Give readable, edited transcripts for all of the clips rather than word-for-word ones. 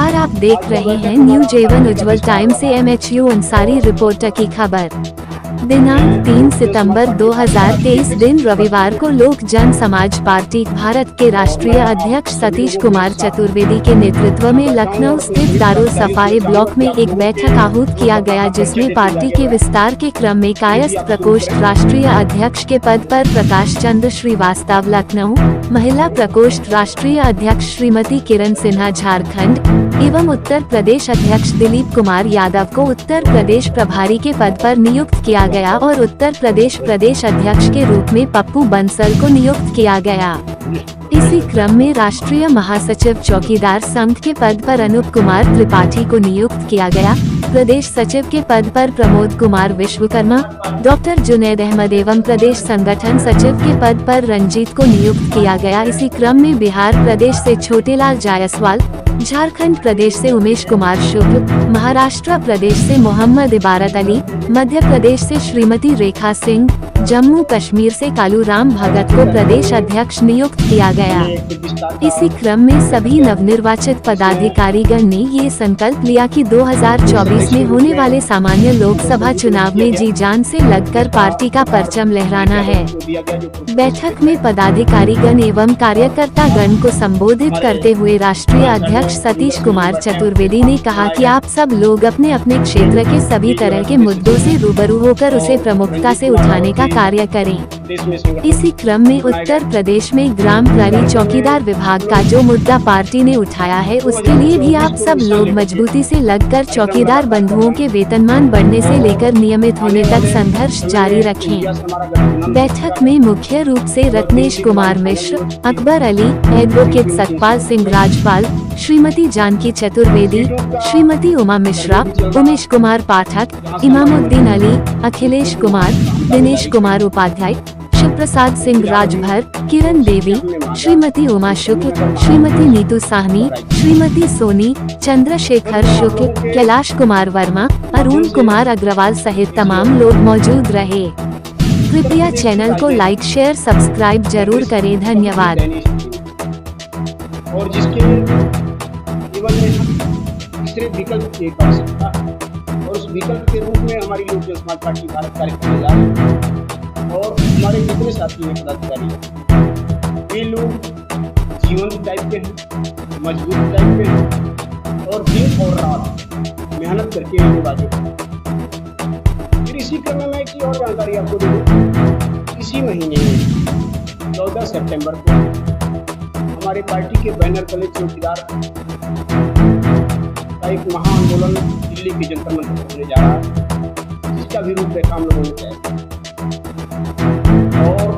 नमस्कार, आप देख रहे हैं न्यूज एवन उज्ज्वल टाइम से MHU अंसारी रिपोर्टर की खबर। दिनांक 3 सितंबर 2023 दिन रविवार को लोक जन समाज पार्टी भारत के राष्ट्रीय अध्यक्ष सतीश कुमार चतुर्वेदी के नेतृत्व में लखनऊ स्थित दारुल सफाई ब्लॉक में एक बैठक आहूत किया गया, जिसमें पार्टी के विस्तार के क्रम में कायस्थ प्रकोष्ठ राष्ट्रीय अध्यक्ष के पद पर प्रकाश चंद्र श्रीवास्तव लखनऊ, महिला प्रकोष्ठ राष्ट्रीय अध्यक्ष श्रीमती किरण सिन्हा झारखंड एवं उत्तर प्रदेश अध्यक्ष दिलीप कुमार यादव को उत्तर प्रदेश प्रभारी के पद पर नियुक्त किया गया और उत्तर प्रदेश प्रदेश अध्यक्ष के रूप में पप्पू बंसल को नियुक्त किया गया। इसी क्रम में राष्ट्रीय महासचिव चौकीदार संघ के पद पर अनूप कुमार त्रिपाठी को नियुक्त किया गया। प्रदेश सचिव के पद पर प्रमोद कुमार विश्वकर्मा, डॉक्टर जुनैद अहमद एवं प्रदेश संगठन सचिव के पद पर रंजीत को नियुक्त किया गया। इसी क्रम में बिहार प्रदेश से छोटेलाल जायसवाल, झारखंड प्रदेश से उमेश कुमार शुक्ल, महाराष्ट्र प्रदेश से मोहम्मद इबारत अली, मध्य प्रदेश से श्रीमती रेखा सिंह, जम्मू कश्मीर से कालू राम भगत को प्रदेश अध्यक्ष नियुक्त किया गया। इसी क्रम में सभी नवनिर्वाचित पदाधिकारीगण ने ये संकल्प लिया कि 2024 में होने वाले सामान्य लोकसभा चुनाव में जी जान से लगकर पार्टी का परचम लहराना है। बैठक में पदाधिकारीगण एवं कार्यकर्ता गण को संबोधित करते हुए राष्ट्रीय अध्यक्ष सतीश कुमार चतुर्वेदी ने कहा कि आप सब लोग अपने अपने क्षेत्र के सभी तरह के मुद्दों से रूबरू होकर उसे प्रमुखता से उठाने का कार्य करें। इसी क्रम में उत्तर प्रदेश में ग्राम प्रहरी चौकीदार विभाग का जो मुद्दा पार्टी ने उठाया है, उसके लिए भी आप सब लोग मजबूती से लगकर चौकीदार बंधुओं के वेतनमान बढ़ने से लेकर नियमित होने तक संघर्ष जारी रखें। बैठक में मुख्य रूप से रत्नेश कुमार मिश्र, अकबर अली, एडवोकेट सतपाल सिंह राजपाल, श्रीमती जानकी चतुर्वेदी, श्रीमती उमा मिश्रा, उमेश कुमार पाठक, इमामुद्दीन अली, अखिलेश कुमार, दिनेश कुमार उपाध्याय, शिव प्रसाद सिंह राजभर, किरण देवी, श्रीमती उमा शुक्ल, श्रीमती नीतू साहनी, श्रीमती सोनी, चंद्रशेखर शुक्ल, कैलाश कुमार वर्मा, अरुण कुमार अग्रवाल सहित तमाम लोग मौजूद रहे। कृपया चैनल को लाइक, शेयर, सब्सक्राइब जरूर करें। धन्यवाद। और जिसके केवल में हम तीसरे विकल्प की एक आवश्यकता है और उस विकल्प के रूप में हमारी लोक जन समाज पार्टी भारत कार्य करने जा रही है। और हमारे जितने साथी हैं पदाधिकारी, ये लोग जीवंत टाइप के हैं, मजबूत टाइप के हैं और दिन और रात मेहनत करके ये लोग आगे बढ़े। फिर इसी क्रम में एक और जानकारी आपको दे दूँ, इसी महीने में 14 सितंबर को हमारे पार्टी के बैनर तले चौकीदार का एक महाआंदोलन दिल्ली के जंतर मंतर पर होने जा रहा है, जिसका भी रूपरेखा हम लोगों ने तय किया। और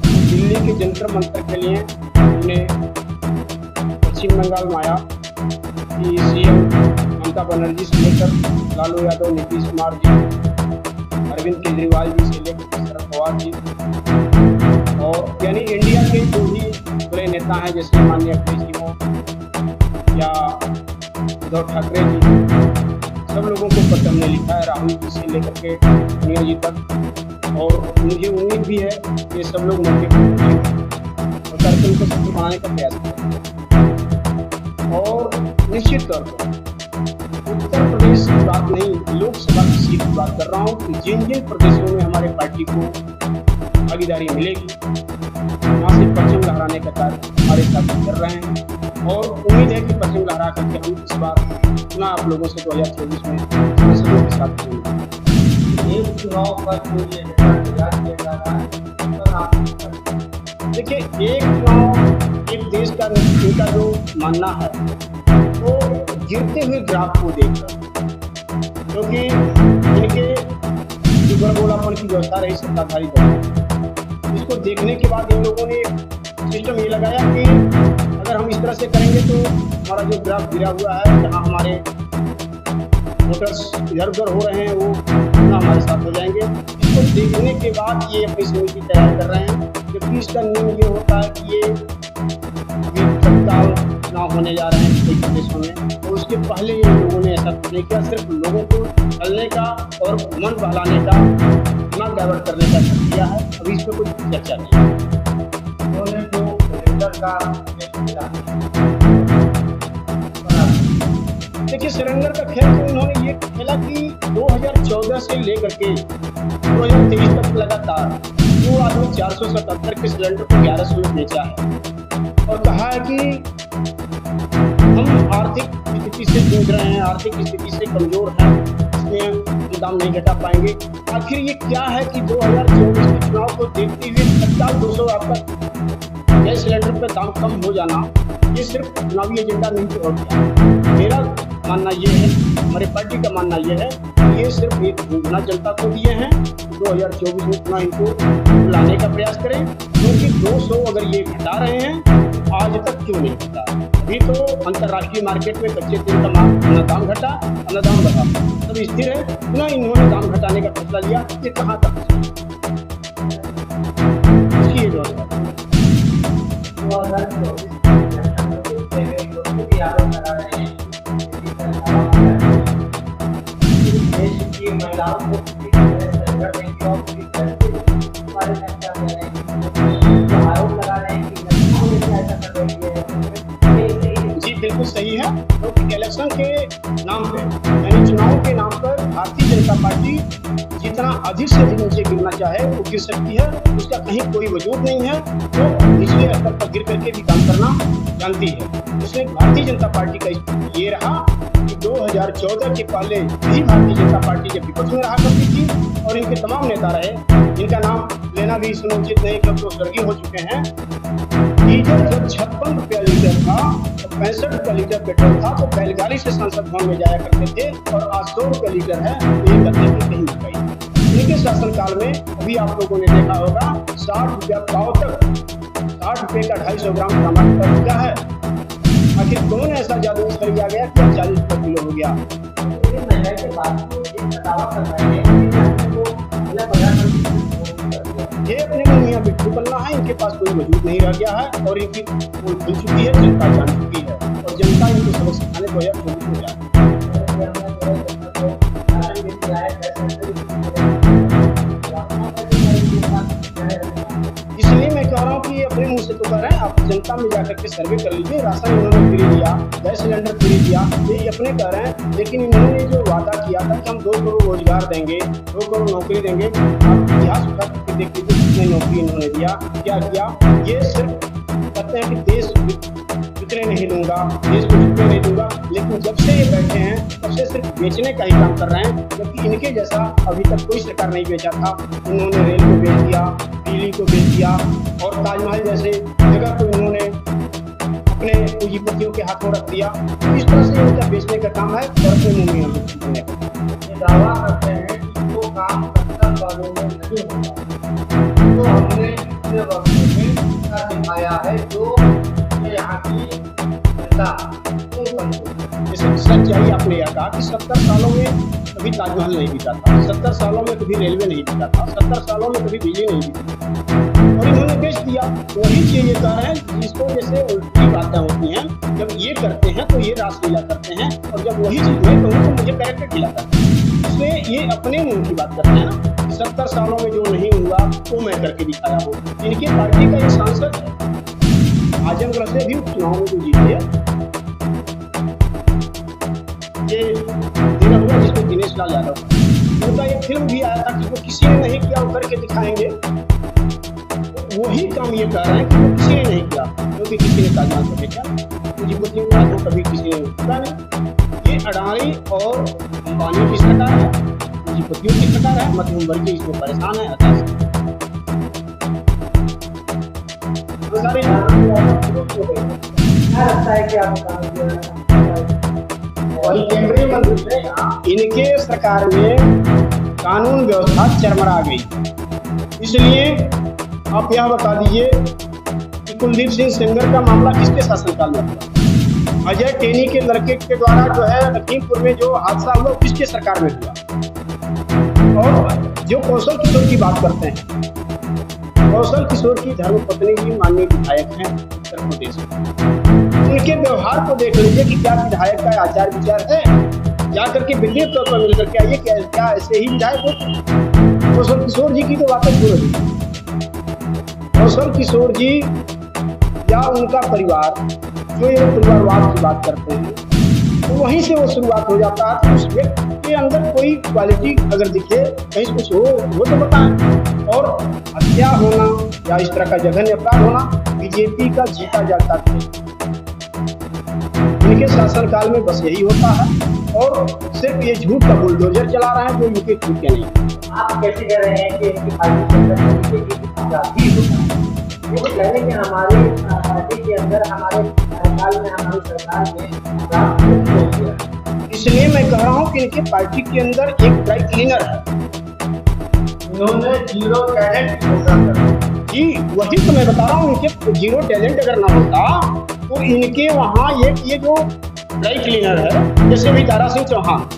दिल्ली के जंतर मंतर के लिए हमने पश्चिम बंगाल में आया कि CM ममता बनर्जी से लेकर लालू यादव, नीतीश कुमार जी, अरविंद केजरीवाल जी से लेकर शरद पवार जी और यानी इंडिया के जो भी बड़े नेता हैं, जैसे माननीय अखिलेश जी हो या उद्धव ठाकरे जी, सब लोगों को पत्र हमने लिखा है, राहुल जी से लेकर के सोनिया जी तक। और मुझे उम्मीद भी है कि ये सब लोग मौके पर और कार्यक्रम को सफल बनाने का प्रयास करेंगे। और निश्चित तौर पर उत्तर प्रदेश की बात नहीं, लोकसभा की सीट की बात कर रहा हूँ कि जिन जिन प्रदेशों में हमारे पार्टी को भागीदारी मिलेगी, वहाँ से परचम लहराने का कार्य हमारे साथ कर रहे हैं। और उम्मीद है कि परचम लहरा करके हम इस बार पुनः आप लोगों से 2024 में सांसदों के साथ होंगे। एक चुनाव पर जो ये इंतजार किया जा रहा है, देखिए, एक चुनाव एक देश का इनका जो मानना है वो गिरते हुए ग्राफ को देखकर, क्योंकि इनके जो गड़बड़ापन की व्यवस्था रही सत्ताधारी दल, इसको देखने के बाद इन लोगों ने एक सिस्टम ये लगाया कि अगर हम इस तरह से करेंगे तो हमारा जो ग्राफ गिरा हुआ है, जहाँ हमारे वोटर्स इधर उधर हो रहे हैं, वो ना हमारे साथ हो जाएंगे। इसको देखने के बाद ये अपनी समिति तैयार कर रहे हैं, जबकि इसका नियम ये होता है कि ये अभी तत्काल चुनाव होने जा रहे हैं कई प्रदेशों में, तो उसके पहले ये लोगों ने ऐसा नहीं किया, सिर्फ लोगों को छलने का और मन बहलाने का, दिमाग डाइवर्ट करने का किया है। अभी इस पर कोई चर्चा नहीं। उन्होंने जो का देखिए सरंगर का खेल तो उन्होंने ये खेला कि 2014 से लेकर के 2023 तक लगातार वो आदमी 477 के सिलेंडर को 1100 में बेचा है और कहा है कि हम आर्थिक स्थिति से जूझ रहे हैं, आर्थिक स्थिति से कमजोर हैं, इसलिए हम दाम नहीं घटा पाएंगे। आखिर ये क्या है कि 2024 के चुनाव को देखते हुए तत्काल 200 आपका गैस सिलेंडर पर दाम कम हो जाना ये सिर्फ चुनावी एजेंडा नहीं हो गया। मेरा मानना ये है, हमारे पार्टी का मानना ये है कि ये सिर्फ एक घोषणा जनता को दिए हैं 2024 में पुनः इनको लाने का प्रयास करें, क्योंकि 200 अगर ये घटा रहे हैं आज तक क्यों नहीं घटा। अभी तो अंतर्राष्ट्रीय मार्केट में कच्चे तेल का न दाम घटा न दाम बढ़ा, सब स्थिर है, पुनः इन्होंने दाम घटाने का फैसला लिया। ये कहाँ तक महिलाओं को आरोप लगा रहे हैं कि ऐसा कर रही है। जी बिल्कुल सही है, क्योंकि इलेक्शन के नाम पे यानी चुनाव के नाम पर भारतीय जनता पार्टी जितना अधिक से अधिक नीचे गिरना चाहे वो गिर सकती है, उसका कहीं कोई वजूद नहीं है। तो निचले स्तर पर गिर करके भी काम करना जानती है। इसलिए भारतीय जनता पार्टी का ये रहा कि 2014 के पहले ही भारतीय जनता पार्टी जब विपक्ष में रहा करती थी और इनके तमाम नेता रहे, इनका नाम लेना भी सुनिश्चित नहीं क्योंकि वो स्वर्गीय हो चुके हैं। डीजल जब 56 रुपया लीटर था तो 65 रुपया लीटर पेट्रोल था तो बैलगाड़ी से संसद भवन में जाया करते थे, और आज 100 रुपया लीटर है तो ये करने की कहीं ना कहीं इनके शासनकाल में अभी आप लोगों ने देखा होगा 60 रुपया पाव तक 60 रुपये का 250 ग्राम टमाटर कर चुका है। आखिर कौन ऐसा जादू कर गया कि 40 रुपये किलो हो गया। ये अपने को मियां बिट्टू बनना है, इनके पास कोई वजूद नहीं रह गया है और इनकी पोल खुल चुकी है, जनता जान चुकी है और जनता इनको सबक सिखाने को या हो जाए। इसलिए मैं कह रहा हूँ कि अपने मुंह से तो कह रहे हैं, आप जनता में जाकर के सर्वे कर लीजिए। राशन इन्होंने फ्री दिया, गैस सिलेंडर फ्री दिया, ये अपने कह रहे हैं, लेकिन इन्होंने जो वादा किया था कि हम 2 करोड़ रोजगार देंगे, 2 करोड़ नौकरी देंगे, आप इतिहास उठा करके देख लीजिए कितने नौकरी इन्होंने दिया, क्या किया। ये सिर्फ कहते हैं कि देश बिकने नहीं दूंगा, देश को बिकने नहीं दूंगा, लेकिन जब से ये बैठे हैं तब से सिर्फ बेचने का ही काम कर रहे हैं, जबकि इनके जैसा अभी तक कोई सरकार नहीं बेचा था। इन्होंने रेल को बेच दिया, बिजली को बेच दिया और ताजमहल जैसे जगह को इन्होंने अपने पूंजीपतियों के हाथों रख दिया। इस तरह से इनका बेचने का काम है और अपने मुंह में ये दावा करते हैं कि जो काम 70 सालों में नहीं हुआ तो हमने पिछले वक्त में कर दिखाया है, जो यहाँ की जनता सच्चाई आपने यह कहा कि 70 सालों में कभी ताजमहल नहीं बिका था, 70 सालों में कभी रेलवे नहीं बिका था, 70 सालों में कभी बिजली नहीं बिकी और इन्होंने बेच दिया। वही चीज ये कह रहे हैं जिसको जैसे उल्टी बातें होती हैं, जब ये करते हैं तो ये रासलीला करते हैं और जब वही चीज मैं कहूँ तो मुझे कैरेक्टर खिलाता है। इसलिए ये अपने मुंह की बात करते हैं ना, 70 सालों में जो नहीं हुआ वो मैं करके दिखाया हूँ। इनकी पार्टी का एक सांसद आजमगढ़ से भी उपचुनाव में जो जीते हैं, ये हुआ जिसको दिनेश लाल यादव, उनका एक फिल्म भी आया था कि वो किसी ने नहीं किया वो करके दिखाएंगे। वही काम ये कर रहे हैं कि वो किसी ने नहीं किया, क्योंकि किसी ने ताजमहल को बेचा, पूंजीपतियों को तो कभी किसी ने उठा नहीं। ये अडानी और अंबानी की सरकार है, पूंजीपतियों की सरकार है, मध्यम वर्ग इसमें परेशान है। क्या लगता है कि आप केंद्रीय मंत्री इनके सरकार में कानून व्यवस्था चरमरा गई। इसलिए आप यह बता दीजिए कि कुलदीप सिंह सेंगर का मामला किसके शासनकाल में हुआ? अजय टेनी के लड़के के द्वारा जो है लखीमपुर में जो हादसा हुआ किसके सरकार में हुआ? और जो कौशल किशोर की बात करते हैं, कौशल किशोर की धर्मपत्नी भी माननीय विधायक हैं उत्तर प्रदेश में। उनके व्यवहार को देख लीजिए कि क्या विधायक का आचार विचार है। जाकर के व्यक्तिगत तौर पर मिलकर के आइए, क्या ऐसे ही विधायक होते? कौशल किशोर जी की तो बातें छोड़ दी। कौशल किशोर जी या उनका परिवार जो ये परिवारवाद की बात करते हैं, तो वही वहीं से वो शुरुआत हो जाता है। तो उस व्यक्ति के अंदर कोई क्वालिटी अगर दिखे, कहीं से कुछ हो वो तो बताएं। और हत्या होना या इस तरह का जघन्य अपराध होना बीजेपी का जीता जाता था। इनके शासनकाल में बस यही होता है और सिर्फ ये झूठ का बुलडोजर चला रहे हैं जो इनके खुद के नहीं। आप कैसे कह रहे हैं कि इनकी पार्टी के अंदर आजादी होता है? वो कह रहे हैं कि हमारे पार्टी के अंदर हमारे कार्यकाल में हमारी सरकार में अपराध हो गया। इसलिए मैं कह रहा हूँ कि इनके पार्टी के अंदर एक ड्राई क्लीनर है। इन्होंने जीरो टैलेंट घोषणा कर जी वही तो मैं बता रहा हूँ। इनके जीरो टैलेंट अगर ना होता तो इनके वहाँ ये जो ड्राई क्लीनर है, जैसे भी दारा सिंह चौहान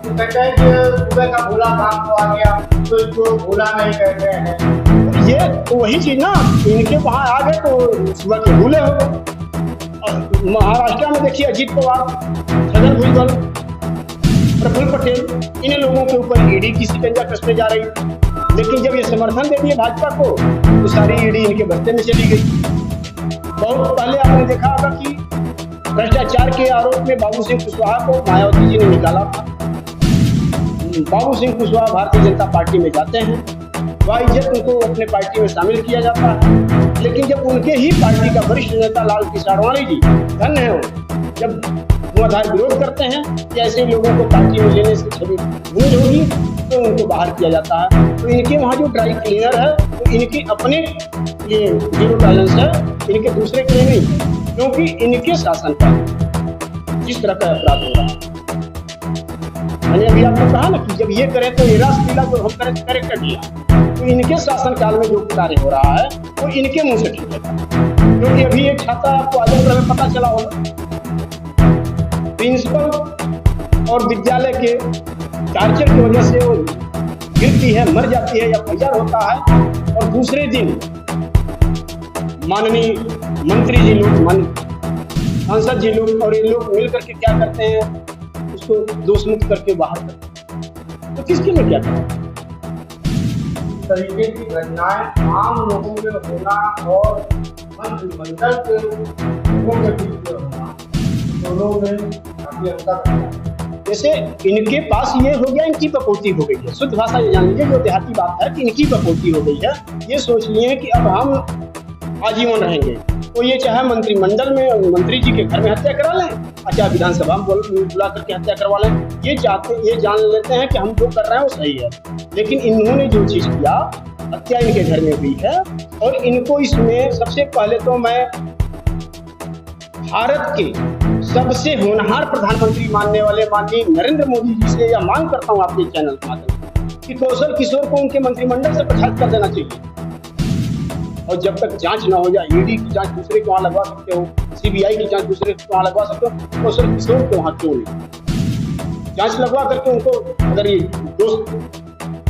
कहते हैं कि सुबह का भूला काम को आ गया तो इसको भूला नहीं कहते हैं। ये तो वही चीज ना, इनके वहाँ आ गए तो सुबह के भूले हो गए। और महाराष्ट्र में देखिए अजीत पवार, छगन भुजबल, प्रफुल्ल पटेल, इन लोगों के ऊपर ईडी की शिकंजा कसने जा रही। लेकिन जब ये समर्थन दे दिए भाजपा को तो सारी ईडी इनके बस्ते में चली गई। बहुत पहले आपने देखा होगा कि भ्रष्टाचार के आरोप में बाबू सिंह कुशवाहा को मायावती जी ने निकाला था। बाबू सिंह कुशवाहा भारतीय जनता पार्टी में जाते हैं, वाइज्जत उनको अपने पार्टी में शामिल किया जाता है। लेकिन जब उनके ही पार्टी का वरिष्ठ नेता लाल कृष्ण आडवाणी जी, धन्य है वो, जब धुआंधार विरोध करते हैं कि ऐसे लोगों को पार्टी में लेने से छवि भूल होगी तो उनको बाहर किया जाता है। तो इनके वहाँ जो ड्राई क्लीनर है तो इनके अपने ये जीरो बैलेंस है, इनके दूसरे के लिए नहीं। क्योंकि इनके शासन पर जिस तरह का अपराध हो रहा है, मैंने अभी आपको कहा ना कि जब ये करें तो ये रासलीला जो हम करें करेक्ट किया, तो इनके शासनकाल में जो कार्य हो रहा है वो इनके मुंह से ठीक है। क्योंकि अभी एक छात्रा आपको आजमगढ़ में पता चला होगा, प्रिंसिपल और विद्यालय के टार्चर की वजह से वो गिरती है, मर जाती है या फैजर होता है। और दूसरे दिन माननीय मंत्री जी लोग, सांसद जी लोग और ये लोग मिल करके क्या करते हैं, उसको दोष मुक्त करके बाहर करते हैं। तो किसके लिए क्या करें? इस तरीके की घटनाएं आम लोगों में होना और मंत्रिमंडल के लोगों के बीच में होना, दोनों में काफी अंतर है। जैसे इनके पास ये हो गया, इनकी बकौती हो गई है। शुद्ध भाषा ये जान लीजिए, जो देहाती बात है कि इनकी बकौती हो गई है। ये सोच लिए कि अब हम आजीवन रहेंगे। तो ये चाहे मंत्रिमंडल में मंत्री जी के घर में हत्या करा लें, चाहे विधानसभा में बुला करके हत्या करवा लें। ये जान लेते हैं कि हम जो कर रहे हैं वो सही है। लेकिन इन्होंने जो चीज किया, हत्या इनके घर में हुई है। और इनको इसमें सबसे पहले तो मैं भारत के सबसे होनहार प्रधानमंत्री मानने वाले माननीय नरेंद्र मोदी जी से यह मांग करता हूं आपके चैनल के माध्यम कि कौशल किशोर को उनके मंत्रिमंडल से बर्खास्त कर देना चाहिए। और जब तक जांच ना हो जाए, ईडी की जांच दूसरे को वहां लगवा सकते हो, सीबीआई की जांच दूसरे को वहां लगवा सकते हो, कौशल किशोर को वहां क्यों नहीं? जांच लगवा करके उनको अगर ये दोष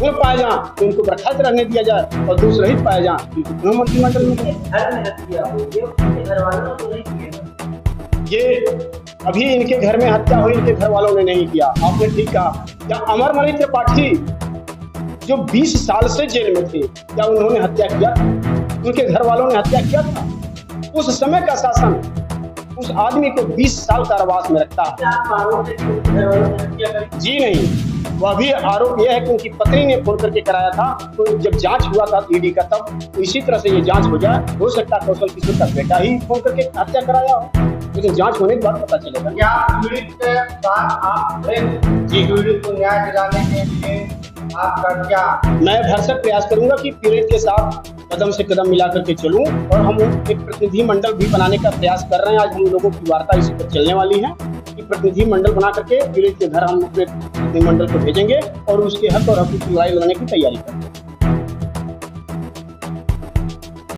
पाया जाए तो उनको बर्खास्त रहने दिया जाए, और दोष रहित पाया जाए तो मंत्रिमंडल में। ये अभी इनके घर में हत्या हुई, इनके घर वालों ने नहीं किया। आपने ठीक कहा। क्या अमरमणि त्रिपाठी जो 20 साल से जेल में थे, क्या उन्होंने हत्या किया? उनके घर वालों ने हत्या किया था? उस समय का शासन उस आदमी को 20 साल कारावास में रखता है। जी नहीं, वह भी आरोप यह है कि उनकी पत्नी ने फोन करके कराया था। तो जब जांच हुआ था ईडी का, तब तो इसी तरह से ये जांच हो जाए। हो सकता है कौशल किशोर का बेटा ही फोन करके हत्या कराया हो, लेकिन जांच होने के बाद पता चलेगा। क्या पीड़ित के साथ आप जी पीड़ित को न्याय दिलाने के लिए आपका क्या? मैं भरसक प्रयास करूंगा कि पीड़ित के साथ कदम से कदम मिला करके चलूं, और हम एक प्रतिनिधि मंडल भी बनाने का प्रयास कर रहे हैं। आज हम लोगों की वार्ता इसी पर चलने वाली है कि प्रतिनिधि मंडल बना करके पीड़ित के घर हम अपने प्रतिनिधि मंडल को भेजेंगे और उसके हक और हकूक़ की लड़ाई लड़ने की तैयारी करेंगे।